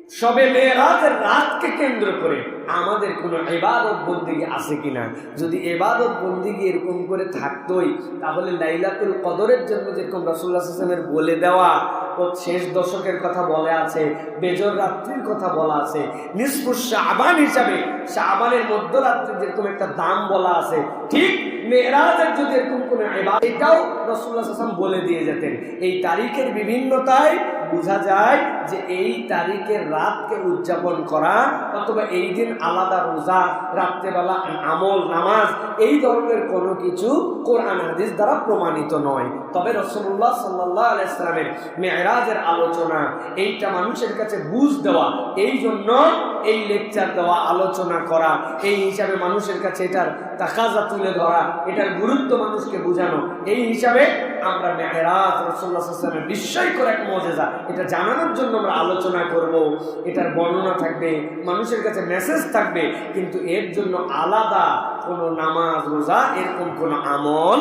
শবে মেরাজের রাতকে কেন্দ্র করে আমাদের কোনো ইবাদত বন্দেগী আছে কিনা। যদি ইবাদত বন্দেগী এরকম করে থাকতোই তাহলে লাইলাতুল কদরের জন্য যেরকম রাসূলুল্লাহ সাল্লাল্লাহু আলাইহি ওয়াসাল্লামের বলে দেওয়া ও শেষ দশকের কথা বলা আছে, বেজর রাত্রির কথা বলা আছে, নিসফুশ শাবান হিসাবে শাবানের মধ্যরাত্রির যেরকম একটা দাম বলা আছে, ঠিক মেরাজের যদি এরকম কোনো ইবাদত এটাও রাসূলুল্লাহ সাল্লাল্লাহু আলাইহি ওয়াসাল্লাম বলে দিয়ে যেতেন। এই তারিখের বিভিন্নতায় বোঝা যায় যে এই তারিখের রাতকে উদযাপন করা অথবা এই দিন আলাদা রোজা, রাত্রেবেলা আমল নামাজ এই ধরনের কোনো কিছু কোরআন হাদিস দ্বারা প্রমাণিত নয়। তবে রাসূলুল্লাহ সাল্লাল্লাহু আলাইহি ওয়াসাল্লামের মেরাজের আলোচনা এইটা মানুষের কাছে বুঝ দেওয়া, এই জন্য এই লেকচার দেওয়া, আলোচনা করা, এই হিসাবে মানুষের কাছে এটার তাকাজা তুলে ধরা, এটার গুরুত্ব মানুষকে বোঝানো, এই হিসাবে আমরা মেরাজ রাসূলুল্লাহ সাল্লাল্লাহু আলাইহি ওয়াসাল্লামের বিস্ময়কর এক মুজিজা এটা জানানোর জন্য আমরা আলোচনা করব। এটার বর্ণনা থাকবে, মানুষের কাছে মেসেজ থাকবে, কিন্তু এর জন্য আলাদা কোনো নামাজ রোজা এরকম কোনো আমল